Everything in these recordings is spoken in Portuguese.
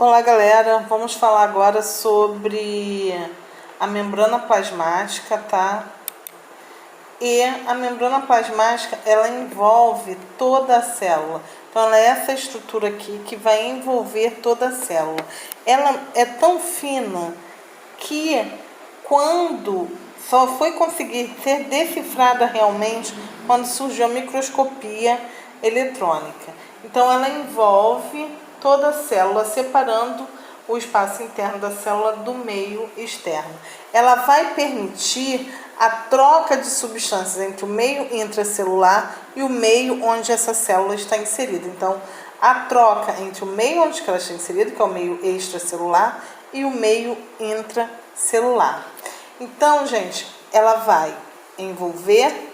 Olá galera, vamos falar agora sobre a membrana plasmática, tá? E a membrana plasmática, ela envolve toda a célula. Então ela é essa estrutura aqui que vai envolver toda a célula. Ela é tão fina que quando só foi conseguir ser decifrada realmente quando surgiu a microscopia eletrônica. Então ela envolve toda a célula, separando o espaço interno da célula do meio externo. Ela vai permitir a troca de substâncias entre o meio intracelular e o meio onde essa célula está inserida. Então, a troca entre o meio onde ela está inserida, que é o meio extracelular, e o meio intracelular. Então, gente, ela vai envolver,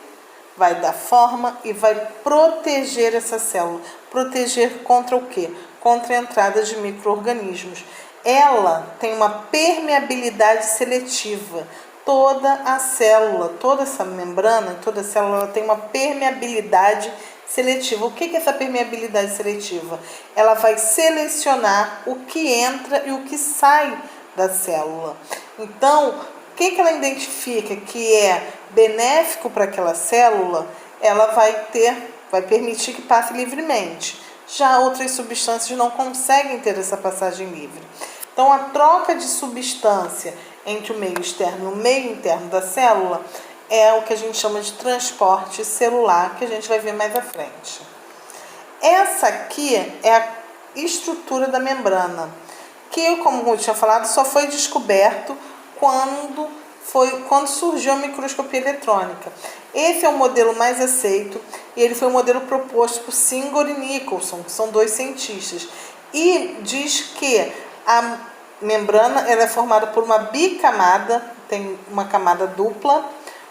vai dar forma e vai proteger essa célula. Proteger contra o quê? Contra a entrada de micro-organismos. Ela tem uma permeabilidade seletiva. Toda a célula, toda essa membrana, toda a célula tem uma permeabilidade seletiva. O que é essa permeabilidade seletiva? Ela vai selecionar o que entra e o que sai da célula. Então, o que ela identifica que é benéfico para aquela célula, ela vai permitir que passe livremente. Já outras substâncias não conseguem ter essa passagem livre. Então, a troca de substância entre o meio externo e o meio interno da célula é o que a gente chama de transporte celular, que a gente vai ver mais à frente. Essa aqui é a estrutura da membrana, que, como eu tinha falado, só foi descoberto quando surgiu a microscopia eletrônica. Esse é o modelo mais aceito e ele foi o modelo proposto por Singer e Nicholson, que são dois cientistas, e diz que a membrana ela é formada por uma bicamada, tem uma camada dupla,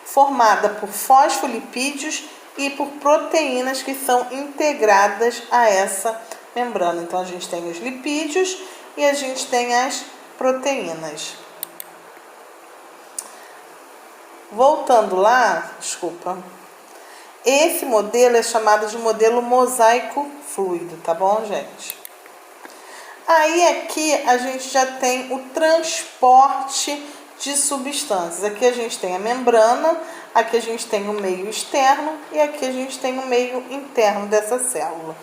formada por fosfolipídios e por proteínas que são integradas a essa membrana. Então, a gente tem os lipídios e a gente tem as proteínas. Voltando lá, esse modelo é chamado de modelo mosaico fluido, tá bom, gente? Aí aqui a gente já tem o transporte de substâncias. Aqui a gente tem a membrana, aqui a gente tem o meio externo e aqui a gente tem o meio interno dessa célula.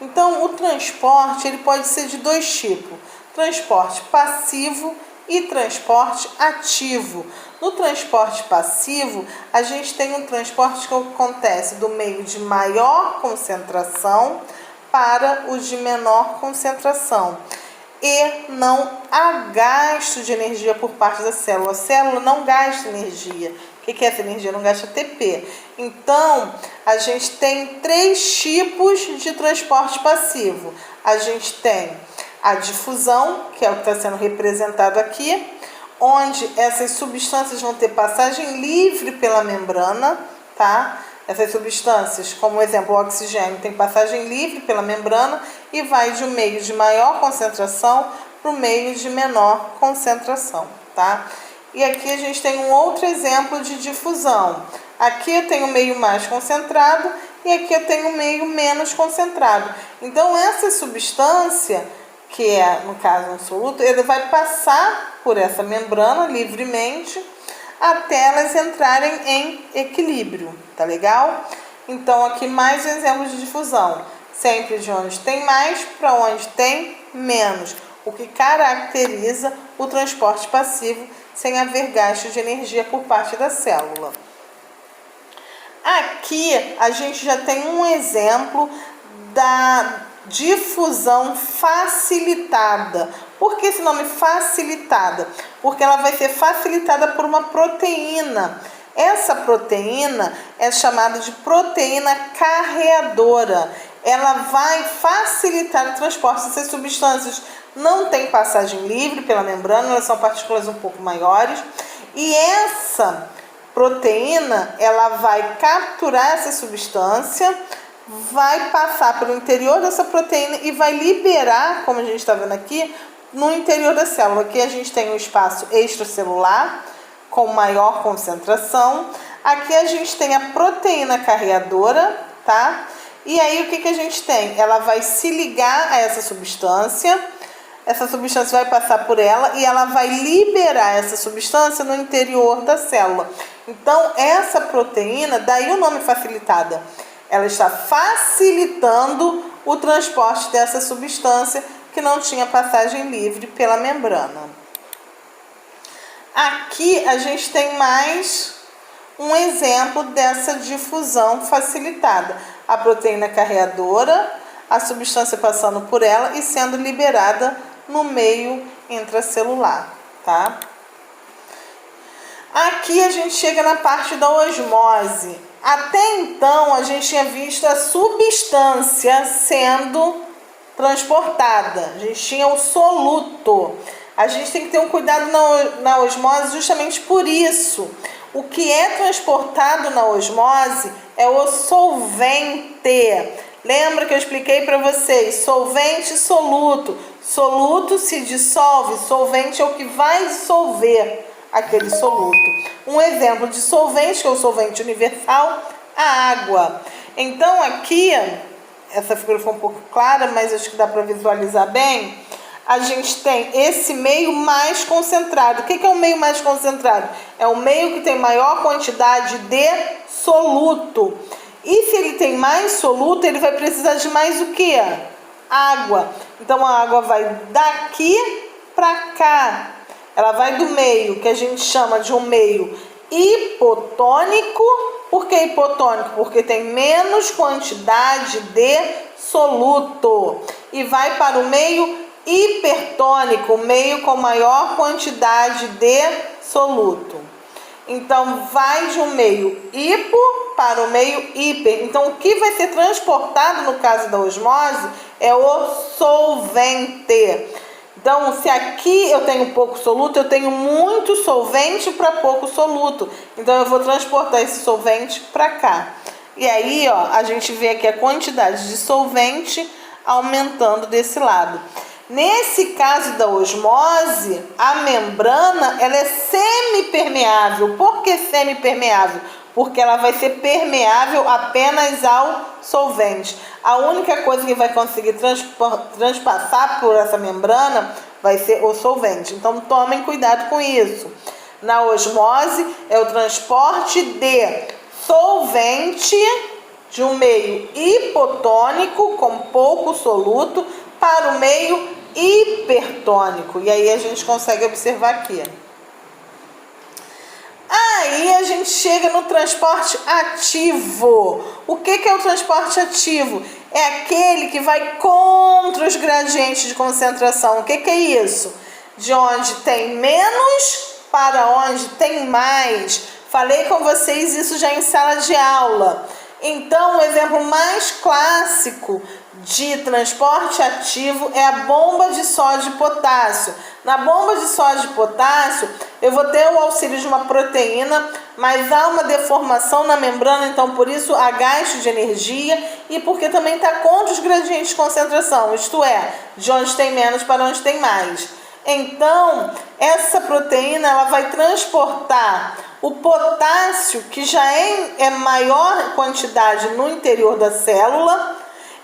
Então, o transporte ele pode ser de dois tipos: transporte passivo e transporte ativo. No transporte passivo, a gente tem um transporte que acontece do meio de maior concentração para o de menor concentração. E não há gasto de energia por parte da célula. A célula não gasta energia. O que é essa energia? Não gasta ATP. Então, a gente tem três tipos de transporte passivo. A gente tem a difusão, que é o que está sendo representado aqui, onde essas substâncias vão ter passagem livre pela membrana, tá? Essas substâncias, como exemplo, o oxigênio, tem passagem livre pela membrana e vai de um meio de maior concentração para o meio de menor concentração, tá? E aqui a gente tem um outro exemplo de difusão. Aqui eu tenho o meio mais concentrado e aqui eu tenho o meio menos concentrado. Então, essa substância, que é, no caso, um soluto, ele vai passar por essa membrana livremente até elas entrarem em equilíbrio, tá legal? Então, aqui mais exemplos de difusão. Sempre de onde tem mais para onde tem menos, o que caracteriza o transporte passivo sem haver gasto de energia por parte da célula. Aqui a gente já tem um exemplo da difusão facilitada. Por que esse nome facilitada? Porque ela vai ser facilitada por uma proteína. Essa proteína é chamada de proteína carreadora. Ela vai facilitar o transporte dessas substâncias. Não tem passagem livre pela membrana, elas são partículas um pouco maiores. E essa proteína, ela vai capturar essa substância, vai passar pelo interior dessa proteína e vai liberar, como a gente está vendo aqui, no interior da célula. Aqui a gente tem um espaço extracelular com maior concentração. Aqui a gente tem a proteína carreadora, tá? E aí o que a gente tem? Ela vai se ligar a essa substância, essa substância vai passar por ela e ela vai liberar essa substância no interior da célula. Então, essa proteína, daí o nome facilitada, ela está facilitando o transporte dessa substância que não tinha passagem livre pela membrana. Aqui a gente tem mais um exemplo dessa difusão facilitada. A proteína carreadora, a substância passando por ela e sendo liberada no meio intracelular, tá? Aqui a gente chega na parte da osmose. Até então a gente tinha visto a substância sendo transportada. A gente tinha o soluto. A gente tem que ter um cuidado na osmose justamente por isso. O que é transportado na osmose é o solvente. Lembra que eu expliquei para vocês? Solvente e soluto. Soluto se dissolve, solvente é o que vai dissolver aquele soluto. Um exemplo de solvente, que é o solvente universal, a água. Então aqui, essa figura foi um pouco clara, mas acho que dá para visualizar bem. A gente tem esse meio mais concentrado. O que é o meio mais concentrado? É o meio que tem maior quantidade de soluto. E se ele tem mais soluto, ele vai precisar de mais o quê? Água. Então a água vai daqui para cá. Ela vai do meio, que a gente chama de um meio hipotônico. Por que hipotônico? Porque tem menos quantidade de soluto. E vai para o meio hipertônico, meio com maior quantidade de soluto. Então, vai de um meio hipo para o meio hiper. Então, o que vai ser transportado no caso da osmose é o solvente. Então, se aqui eu tenho pouco soluto, eu tenho muito solvente para pouco soluto. Então, eu vou transportar esse solvente para cá. E aí, ó, a gente vê aqui a quantidade de solvente aumentando desse lado. Nesse caso da osmose, a membrana ela é semipermeável. Por que semipermeável? Porque ela vai ser permeável apenas ao solvente. A única coisa que vai conseguir transpassar por essa membrana vai ser o solvente. Então, tomem cuidado com isso. Na osmose, é o transporte de solvente de um meio hipotônico, com pouco soluto, para o meio hipertônico. E aí a gente consegue observar aqui. Aí a gente chega no transporte ativo. O que é o transporte ativo? É aquele que vai contra os gradientes de concentração. O que é isso? De onde tem menos para onde tem mais. Falei com vocês isso já em sala de aula. Então, o exemplo mais clássico de transporte ativo é a bomba de sódio e potássio. Na bomba de sódio e potássio, eu vou ter o auxílio de uma proteína, mas há uma deformação na membrana, então por isso há gasto de energia e porque também está contra os gradientes de concentração, isto é, de onde tem menos para onde tem mais. Então, essa proteína ela vai transportar o potássio, que já é maior quantidade no interior da célula,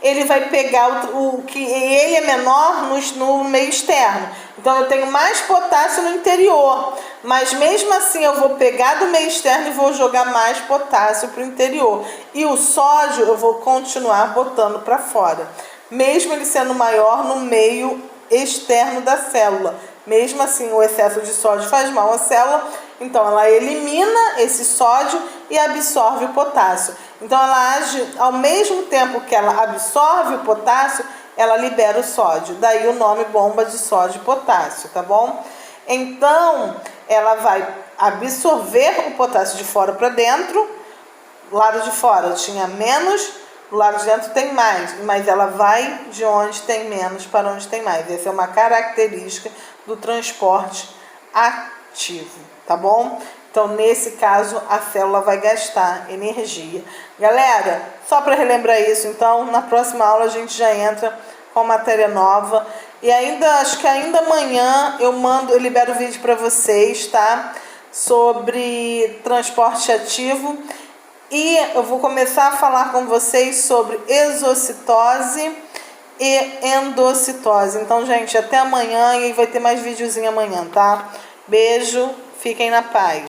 ele vai pegar o que ele é menor no meio externo. Então, eu tenho mais potássio no interior, mas mesmo assim eu vou pegar do meio externo e vou jogar mais potássio para o interior. E o sódio eu vou continuar botando para fora, mesmo ele sendo maior no meio externo da célula. Mesmo assim, o excesso de sódio faz mal à célula, então ela elimina esse sódio e absorve o potássio. Então ela age ao mesmo tempo que ela absorve o potássio, ela libera o sódio. Daí o nome bomba de sódio e potássio, tá bom? Então ela vai absorver o potássio de fora para dentro. Do lado de fora tinha menos, do lado de dentro tem mais, mas ela vai de onde tem menos para onde tem mais. Essa é uma característica do transporte ativo, tá bom? Então, nesse caso, a célula vai gastar energia. Galera, só para relembrar isso, então, na próxima aula a gente já entra com matéria nova. E ainda, acho que ainda amanhã eu libero o vídeo para vocês, tá? Sobre transporte ativo. E eu vou começar a falar com vocês sobre exocitose e endocitose. Então, gente, até amanhã e vai ter mais videozinho amanhã, tá? Beijo, fiquem na paz.